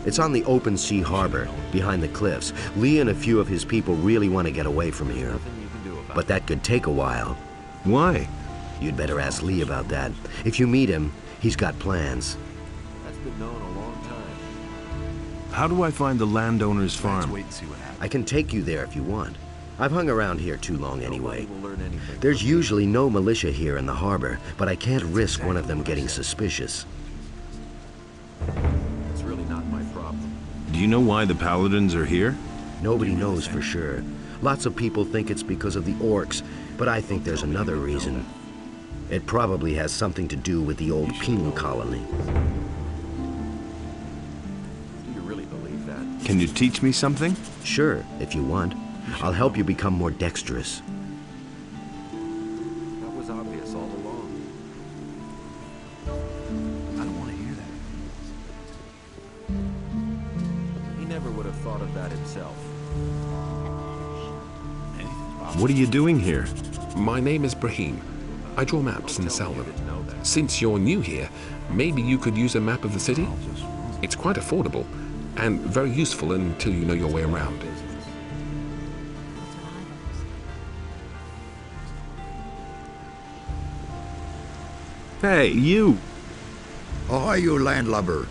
Speaker 13: It's on the open sea harbor, behind the cliffs. Lee and a few of his people really want to get away from here.
Speaker 14: Nothing you can do about
Speaker 13: But that could take a while.
Speaker 2: Why?
Speaker 13: You'd better ask Lee about that. If you meet him, he's got plans.
Speaker 14: it. That's been known a long time.
Speaker 2: How do I find the landowner's
Speaker 14: Let's
Speaker 2: farm?
Speaker 14: wait and see what happens.
Speaker 13: I can take you there if you want. I've hung around here too long anyway.
Speaker 14: Nobody will learn anything.
Speaker 13: There's usually no militia here in the harbor, but I can't risk one of them getting suspicious.
Speaker 14: It's really not my problem.
Speaker 2: Do you know why the Paladins are here?
Speaker 13: Nobody knows for sure. Lots of people think it's because of the orcs, but I think there's another reason. It probably has something to do with the old penal colony.
Speaker 14: Do you really believe that?
Speaker 2: Can you teach me something?
Speaker 13: Sure, if you want. I'll help you become more dexterous.
Speaker 14: That was obvious all along. I don't want to hear that. He never would have thought of that himself.
Speaker 2: What are you doing here?
Speaker 16: My name is Brahim. I draw maps and sell them. Since you're new here, maybe you could use a map of the city? It's quite affordable and very useful until you know your way around.
Speaker 2: Hey, you!
Speaker 1: Ahoy, you landlubber.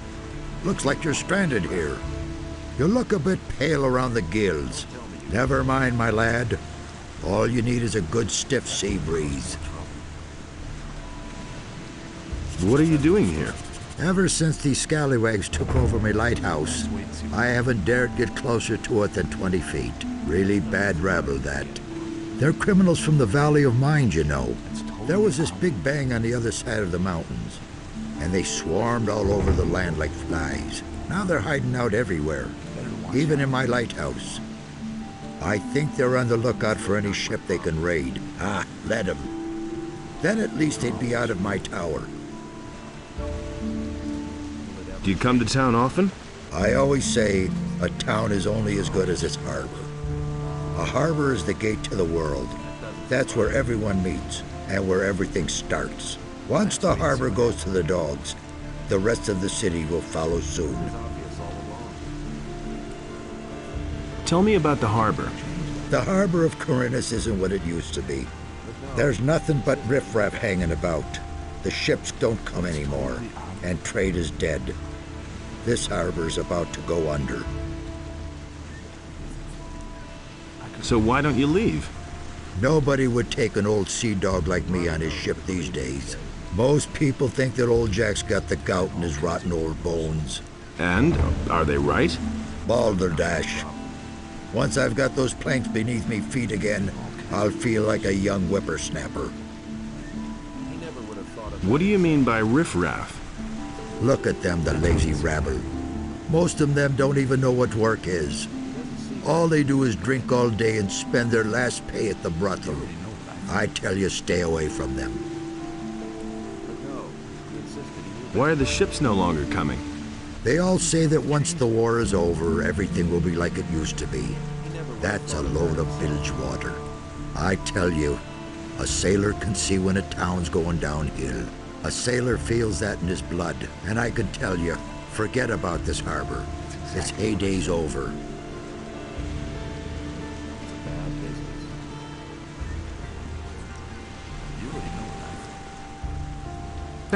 Speaker 1: Looks like you're stranded here. You look a bit pale around the gills. Never mind, my lad. All you need is a good stiff sea breeze.
Speaker 2: What are you doing here?
Speaker 1: Ever since these scallywags took over my lighthouse, I haven't dared get closer to it than 20 feet. Really bad rabble, that. They're criminals from the Valley of Mind, you know. There was this big bang on the other side of the mountains, and they swarmed all over the land like flies. Now they're hiding out everywhere, even in my lighthouse. I think they're on the lookout for any ship they can raid. Ah, let them. Then at least they'd be out of my tower.
Speaker 2: Do you come to town often?
Speaker 1: I always say a town is only as good as its harbor. A harbor is the gate to the world. That's where everyone meets and where everything starts. Once the harbor goes to the dogs, the rest of the city will follow soon.
Speaker 2: Tell me about the harbor.
Speaker 1: The harbor of Khorinis isn't what it used to be. There's nothing but riffraff hanging about. The ships don't come anymore, and trade is dead. This harbor's about to go under.
Speaker 2: So why don't you leave?
Speaker 1: Nobody would take an old sea dog like me on his ship these days. Most people think that old Jack's got the gout in his rotten old bones.
Speaker 2: And? Are they right?
Speaker 1: Balderdash. Once I've got those planks beneath me feet again, I'll feel like a young whippersnapper.
Speaker 2: What do you mean by riffraff?
Speaker 1: Look at them, the lazy rabble. Most of them don't even know what work is. All they do is drink all day and spend their last pay at the brothel. I tell you, stay away from them.
Speaker 2: Why are the ships no longer coming?
Speaker 1: They all say that once the war is over, everything will be like it used to be. That's a load of bilge water. I tell you, a sailor can see when a town's going downhill. A sailor feels that in his blood, and I can tell you, forget about this harbor. Its heyday's over.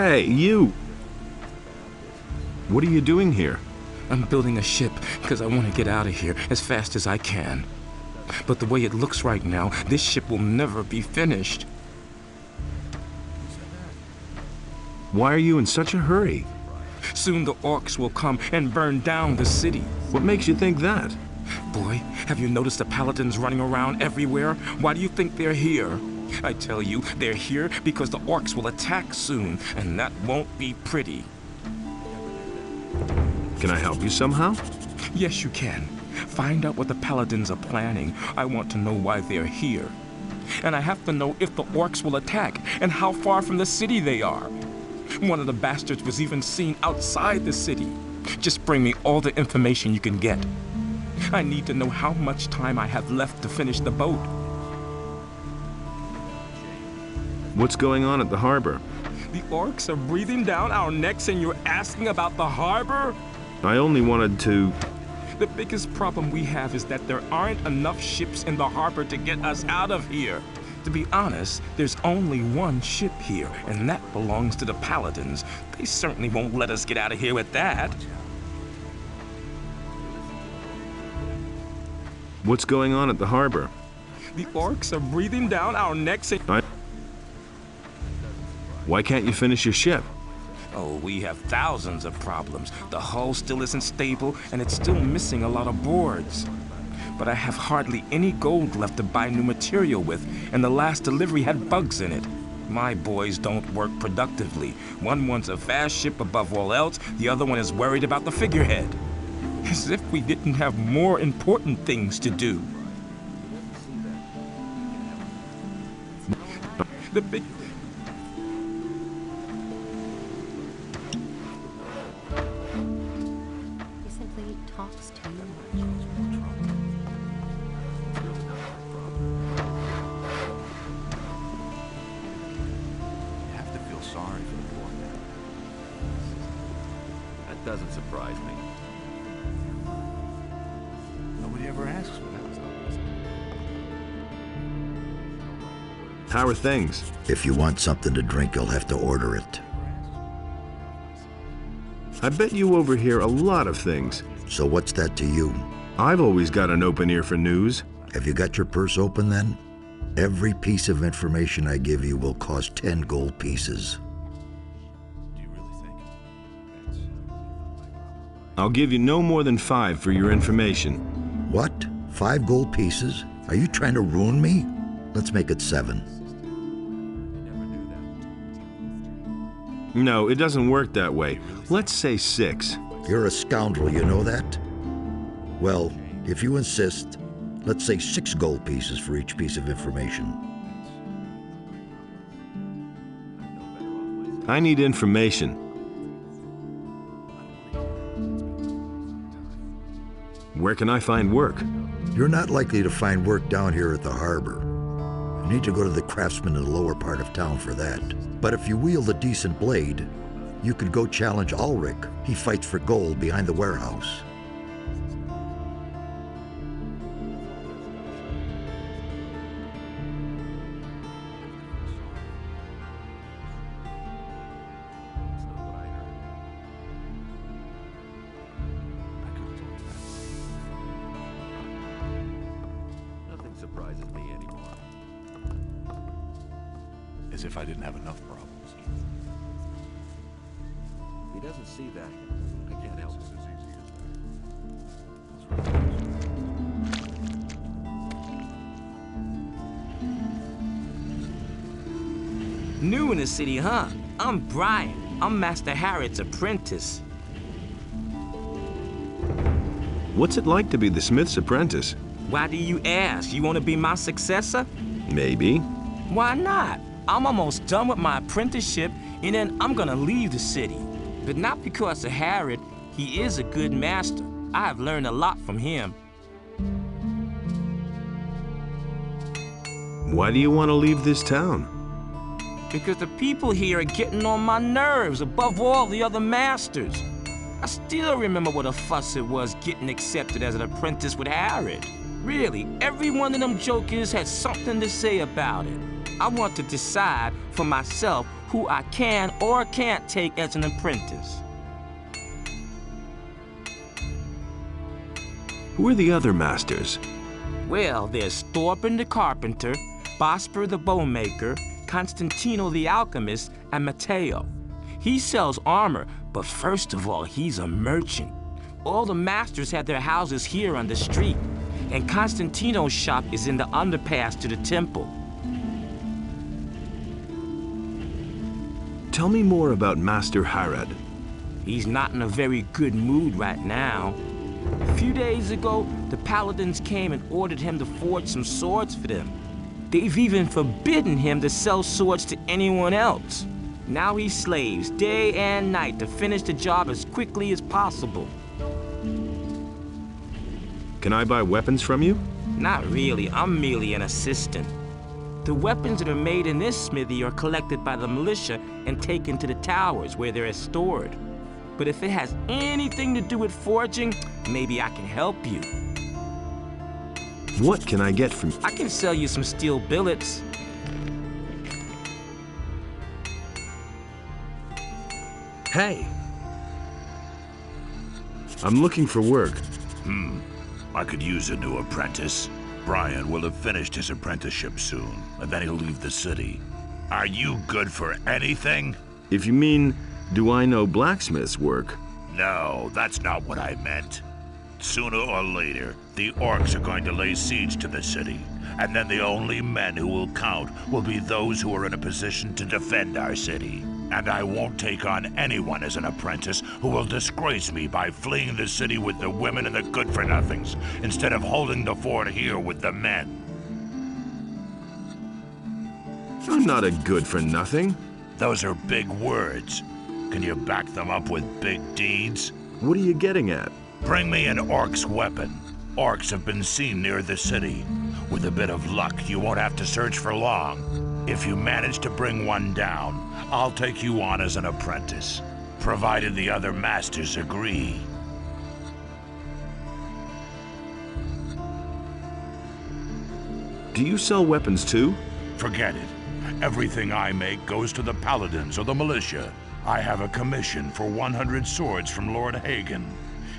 Speaker 2: Hey, you! What are you doing here?
Speaker 17: I'm building a ship because I want to get out of here as fast as I can. But the way it looks right now, this ship will never be finished.
Speaker 2: Why are you in such a hurry?
Speaker 17: Soon the orcs will come and burn down the city.
Speaker 2: What makes you think that?
Speaker 17: Boy, have you noticed the paladins running around everywhere? Why do you think they're here? I tell you, they're here because the orcs will attack soon, and that won't be pretty.
Speaker 2: Can I help you somehow?
Speaker 17: Yes, you can. Find out what the paladins are planning. I want to know why they're here. And I have to know if the orcs will attack and how far from the city they are. One of the bastards was even seen outside the city. Just bring me all the information you can get. I need to know how much time I have left to finish the boat.
Speaker 2: What's going on at the harbor?
Speaker 17: The orcs are breathing down our necks and you're asking about the harbor?
Speaker 2: I only wanted to...
Speaker 17: The biggest problem we have is that there aren't enough ships in the harbor to get us out of here. To be honest, there's only one ship here, and that belongs to the paladins. They certainly won't let us get out of here with that.
Speaker 2: What's going on at the harbor?
Speaker 17: The orcs are breathing down our necks and...
Speaker 2: Why can't you finish your ship?
Speaker 17: Oh, we have thousands of problems. The hull still isn't stable, and it's still missing a lot of boards. But I have hardly any gold left to buy new material with, and the last delivery had bugs in it. My boys don't work productively. One wants a fast ship above all else, the other one is worried about the figurehead. As if we didn't have more important things to do. The big...
Speaker 11: He simply talks too much.
Speaker 14: You have to feel sorry for the poor man.
Speaker 7: That doesn't surprise me.
Speaker 14: Nobody ever asks what that was always.
Speaker 2: How are things?
Speaker 1: If you want something to drink, you'll have to order it.
Speaker 2: I bet you overhear a lot of things.
Speaker 1: So what's that to you?
Speaker 2: I've always got an open ear for news.
Speaker 1: Have you got your purse open then? Every piece of information I give you will cost 10 gold pieces.
Speaker 14: Do you really think that's
Speaker 2: I'll give you no more than 5 for your information.
Speaker 1: What? 5 gold pieces? Are you trying to ruin me? Let's make it 7.
Speaker 2: No, it doesn't work that way. Let's say 6.
Speaker 1: You're a scoundrel, you know that? Well, if you insist, let's say 6 gold pieces for each piece of information.
Speaker 2: I need information. Where can I find work?
Speaker 1: You're not likely to find work down here at the harbor. You need to go to the craftsman in the lower part of town for that. But if you wield a decent blade, you could go challenge Ulrich. He fights for gold behind the warehouse.
Speaker 7: Nothing surprises me anymore.
Speaker 14: as if I didn't have enough problems.
Speaker 7: He doesn't see that. I can't help it.
Speaker 18: New in the city, huh? I'm Brian. I'm Master Harrod's apprentice.
Speaker 2: What's it like to be the smith's apprentice?
Speaker 18: Why do you ask? You want to be my successor?
Speaker 2: Maybe.
Speaker 18: Why not? I'm almost done with my apprenticeship, and then I'm gonna leave the city. But not because of Harrod. He is a good master. I have learned a lot from him.
Speaker 2: Why do you want to leave this town?
Speaker 18: Because the people here are getting on my nerves above all the other masters. I still remember what a fuss it was getting accepted as an apprentice with Harrod. Really, every one of them jokers had something to say about it. I want to decide for myself who I can or can't take as an apprentice.
Speaker 2: Who are the other masters?
Speaker 18: Well, there's Thorpin the carpenter, Bosper the bowmaker, Constantino the alchemist, and Matteo. He sells armor, but first of all, he's a merchant. All the masters have their houses here on the street, and Constantino's shop is in the underpass to the temple.
Speaker 2: Tell me more about Master Harad.
Speaker 18: He's not in a very good mood right now. A few days ago, the paladins came and ordered him to forge some swords for them. They've even forbidden him to sell swords to anyone else. Now he slaves day and night to finish the job as quickly as possible.
Speaker 2: Can I buy weapons from you?
Speaker 18: Not really, I'm merely an assistant. The weapons that are made in this smithy are collected by the militia and taken to the towers where they're stored. But if it has anything to do with forging, maybe I can help you.
Speaker 2: What can I get from you?
Speaker 18: I can sell you some steel billets.
Speaker 2: Hey! I'm looking for work.
Speaker 15: I could use a new apprentice. Brian will have finished his apprenticeship soon, and then he'll leave the city. Are you good for anything?
Speaker 2: If you mean, do I know blacksmith's work?
Speaker 15: No, that's not what I meant. Sooner or later, the orcs are going to lay siege to the city, and then the only men who will count will be those who are in a position to defend our city. And I won't take on anyone as an apprentice who will disgrace me by fleeing the city with the women and the good-for-nothings, instead of holding the fort here with the men.
Speaker 2: I'm not a good-for-nothing.
Speaker 15: Those are big words. Can you back them up with big deeds?
Speaker 2: What are you getting at?
Speaker 15: Bring me an orc's weapon. Orcs have been seen near the city. With a bit of luck, you won't have to search for long. If you manage to bring one down, I'll take you on as an apprentice, provided the other masters agree.
Speaker 2: Do you sell weapons too?
Speaker 15: Forget it. Everything I make goes to the paladins or the militia. I have a commission for 100 swords from Lord Hagen.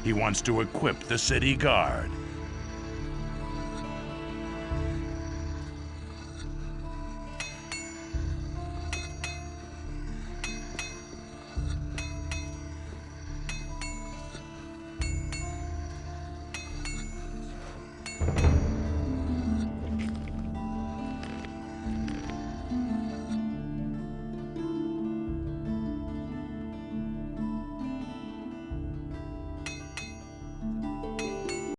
Speaker 15: He wants to equip the city guard.